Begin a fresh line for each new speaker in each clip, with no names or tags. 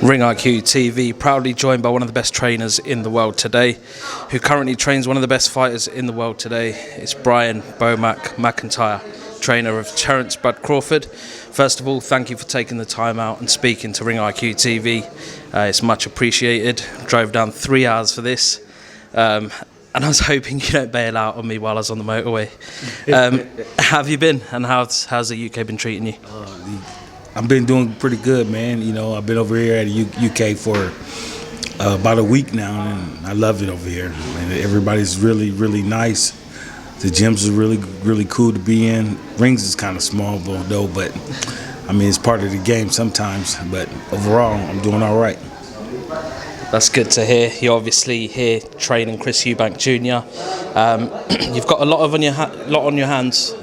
Ring IQ TV, proudly joined by one of the best trainers in the world today, who currently trains one of the best fighters in the world today. It's Brian Bomac McIntyre, trainer of Terence Crawford. First of all, thank you for taking the time out and speaking to Ring IQ TV. It's much appreciated. Drove down 3 hours for this, and I was hoping you don't bail out on me while I was on the motorway. How have you been, and how's the UK been treating you?
I've been doing pretty good, man. You know, I've been over here at the UK for about a week now, and I love it over here. And everybody's really, really nice. The gyms are really, really cool to be in. Rings is kind of small, though, but I mean, it's part of the game sometimes. But overall, I'm doing all right.
That's good to hear. You're obviously here training Chris Eubank Jr. You've got a lot on your hands.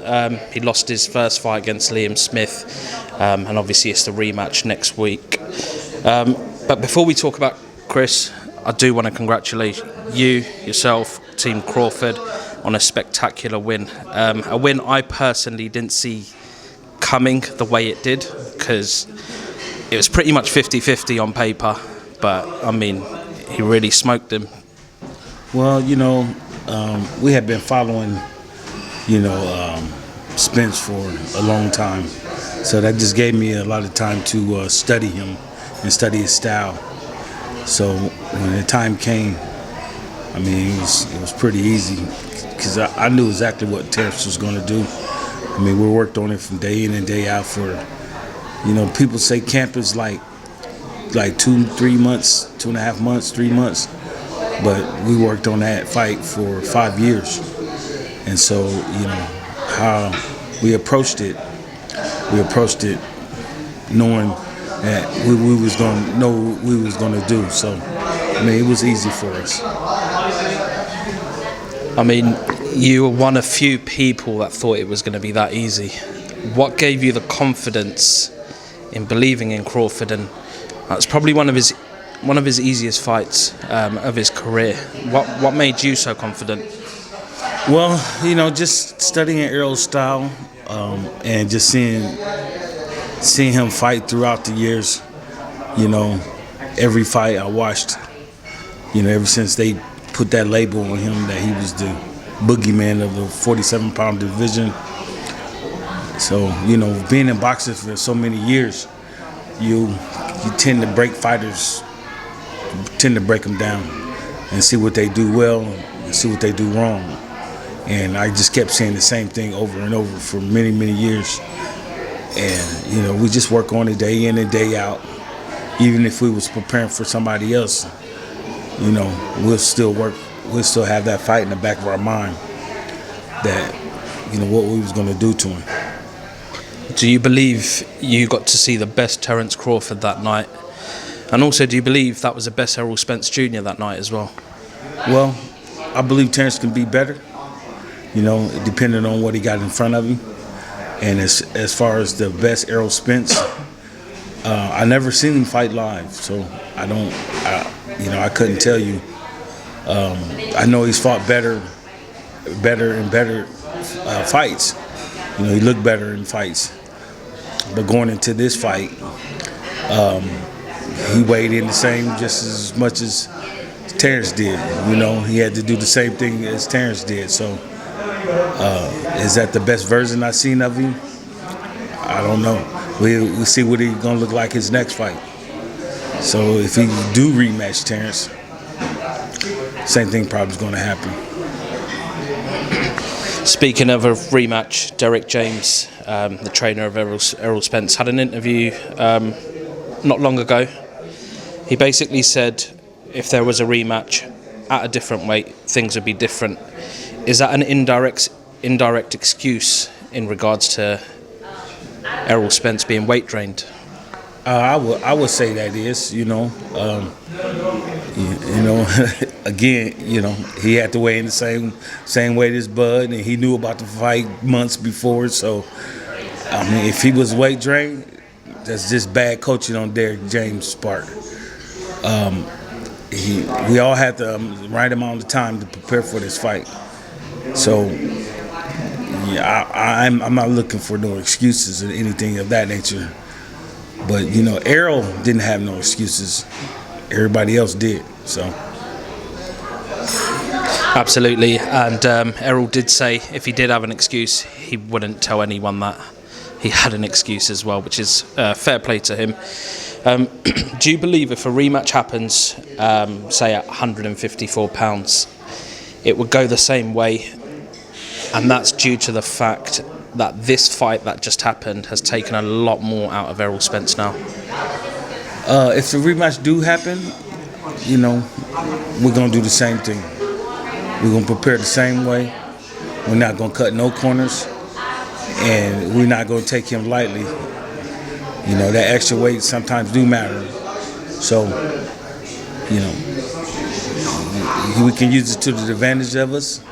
He lost his first fight against Liam Smith, and obviously it's the rematch next week. But before we talk about Chris, I do want to congratulate you, yourself, Team Crawford, on a spectacular win. A win I personally didn't see coming the way it did, because it was pretty much 50-50 on paper. But, I mean, he really smoked him.
Well, you know, we have been following, Spence for a long time. So that just gave me a lot of time to study him and study his style. So when the time came, I mean, it was pretty easy, because I knew exactly what Terence was going to do. I mean, we worked on it from day in and day out for, people say camp is like 2-3 months, 2.5 months, 3 months. But we worked on that fight for 5 years. And so, how we approached it knowing that we was going to know what we was going to do. So, I mean, it was easy for us.
I mean, you were one of few people that thought it was going to be that easy. What gave you the confidence in believing in Crawford? And that's probably one of his easiest fights of his career. What made you so confident?
Well, just studying Errol's style and just seeing him fight throughout the years. Every fight I watched, ever since they put that label on him that he was the boogeyman of the 47-pound division. So, being in boxing for so many years, you tend to break fighters, tend to break them down and see what they do well and see what they do wrong. And I just kept saying the same thing over and over for many, many years. And, we just work on it day in and day out. Even if we was preparing for somebody else, we'll still have that fight in the back of our mind that, what we was going to do to him.
Do you believe you got to see the best Terence Crawford that night? And also, do you believe that was the best Errol Spence Jr. that night as well?
Well, I believe Terence can be better, depending on what he got in front of him. And as far as the best Errol Spence, I never seen him fight live, so I couldn't tell you. I know he's fought better fights. He looked better in fights. But going into this fight, he weighed in the same just as much as Terence did. He had to do the same thing as Terence did. So is that the best version I've seen of him? I don't know. We'll see what he's going to look like his next fight. So if he do rematch Terence, same thing probably is going to happen.
Speaking of a rematch, Derek James, the trainer of Errol Spence, had an interview not long ago. He basically said if there was a rematch at a different weight, things would be different. Is that an indirect excuse in regards to Errol Spence being weight trained?
I would say that is, again, he had to weigh in the same weight as Bud, and he knew about the fight months before. So, I mean, if he was weight trained, that's just bad coaching on Derek James' part. We all had the right amount of time to prepare for this fight. So, yeah, I'm not looking for no excuses or anything of that nature. But Errol didn't have no excuses. Everybody else did. So.
Absolutely, and Errol did say if he did have an excuse, he wouldn't tell anyone that he had an excuse as well, which is fair play to him. Do you believe if a rematch happens, say at 154 pounds, it would go the same way, and that's due to the fact that this fight that just happened has taken a lot more out of Errol Spence now?
If the rematch do happen, we're going to do the same thing. We're going to prepare the same way. We're not going to cut no corners. And we're not going to take him lightly. That extra weight sometimes do matter. So, we can use it to the advantage of us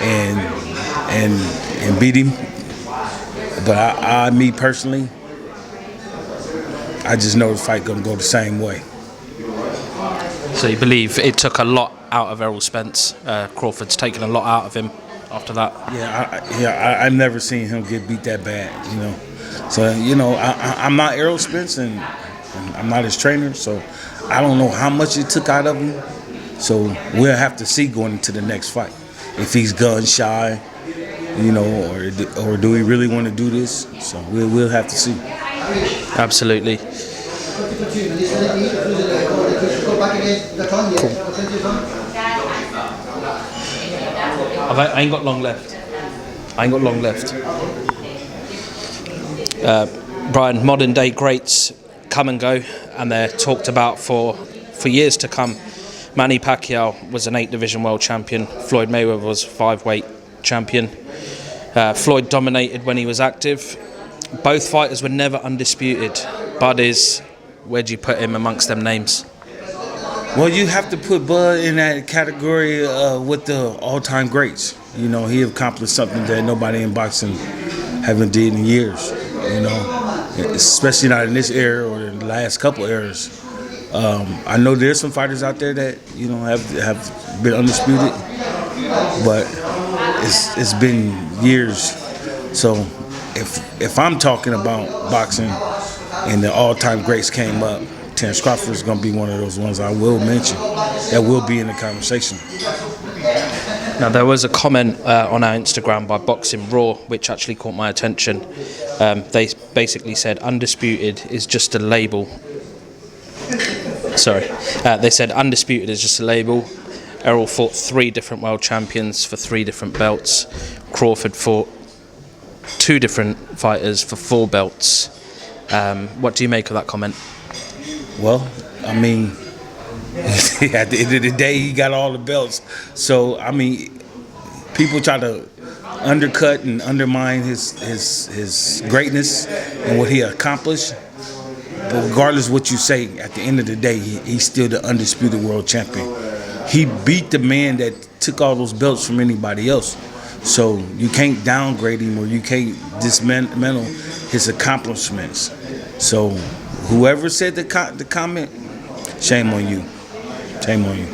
and beat him. But me personally, I just know the fight going to go the same way.
So you believe it took a lot out of Errol Spence? Crawford's taken a lot out of him after that?
Yeah, I never seen him get beat that bad, So, I'm not Errol Spence and I'm not his trainer, so I don't know how much it took out of him. So we'll have to see going into the next fight. If he's gun shy, or do we really want to do this? So we'll have to see.
Absolutely. Cool. I ain't got long left. Brian, modern day greats come and go, and they're talked about for years to come. Manny Pacquiao was an 8-division world champion. Floyd Mayweather was 5-weight champion. Floyd dominated when he was active. Both fighters were never undisputed. Bud is, where'd you put him amongst them names?
Well, you have to put Bud in that category with the all-time greats. He accomplished something that nobody in boxing haven't did in years. Especially not in this era or in the last couple eras. I know there's some fighters out there that have been undisputed, but it's been years. So if I'm talking about boxing and the all-time greats came up, Terence Crawford is going to be one of those ones I will mention that will be in the conversation.
Now, there was a comment on our Instagram by Boxing Raw, which actually caught my attention. They basically said undisputed is just a label. They said undisputed is just a label. Errol fought 3 different world champions for 3 different belts. Crawford fought 2 different fighters for 4 belts. What do you make of that comment?
Well, I mean, at the end of the day, he got all the belts. So, I mean, people try to undercut and undermine his greatness and what he accomplished. But regardless of what you say, at the end of the day, he's still the undisputed world champion. He beat the man that took all those belts from anybody else. So you can't downgrade him or you can't dismantle his accomplishments. So whoever said the comment, shame on you. Shame on you.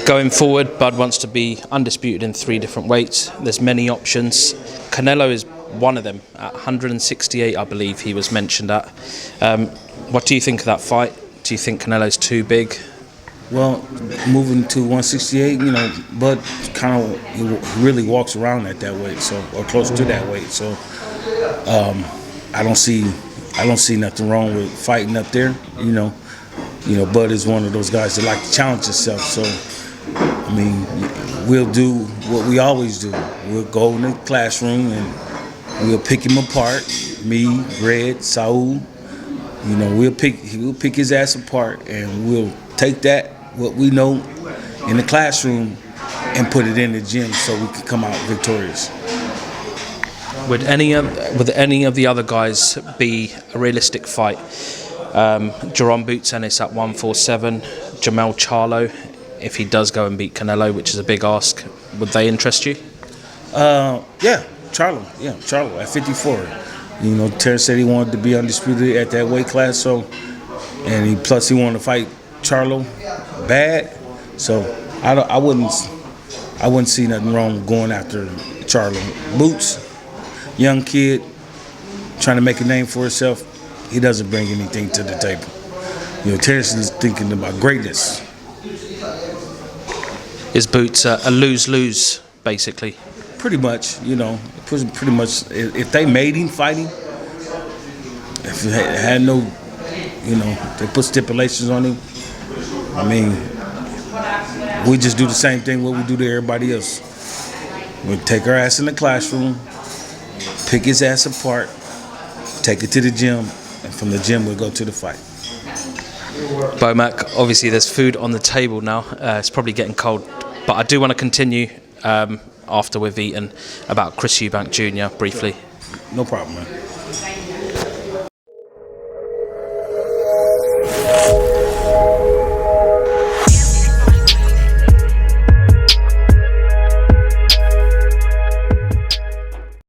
Going forward, Bud wants to be undisputed in 3 different weights. There's many options. Canelo is one of them. At 168, I believe he was mentioned at. What do you think of that fight? Do you think Canelo's too big?
Well, moving to 168, Bud kind of really walks around at that weight, or close to that weight. So I don't see nothing wrong with fighting up there. Bud is one of those guys that like to challenge himself. So I mean, we'll do what we always do. We'll go in the classroom and we'll pick him apart. Me, Red, Saul. We'll pick his ass apart, and we'll take what we know in the classroom and put it in the gym so we can come out victorious.
Would any of the other guys be a realistic fight? Jerome Boots Ennis at 147, Jamel Charlo, if he does go and beat Canelo, which is a big ask, would they interest you?
Yeah, Charlo at 54. Terence said he wanted to be undisputed at that weight class, and plus he wanted to fight Charlo bad. So I wouldn't see nothing wrong going after Charlo. Boots, young kid, trying to make a name for himself. he doesn't bring anything to the table. You know, Terence is thinking about greatness.
His boots a lose-lose, basically.
Pretty much, you know, pretty much. If they made him fighting, if it had no, you know, they put stipulations on him. I mean, we just do the same thing what we do to everybody else. We take our ass in the classroom, pick his ass apart, take it to the gym, and from the gym we'll go to the fight.
Bomac, obviously there's food on the table now. It's probably getting cold, but I do want to continue after we've eaten about Chris Eubank Jr. briefly.
No problem, man.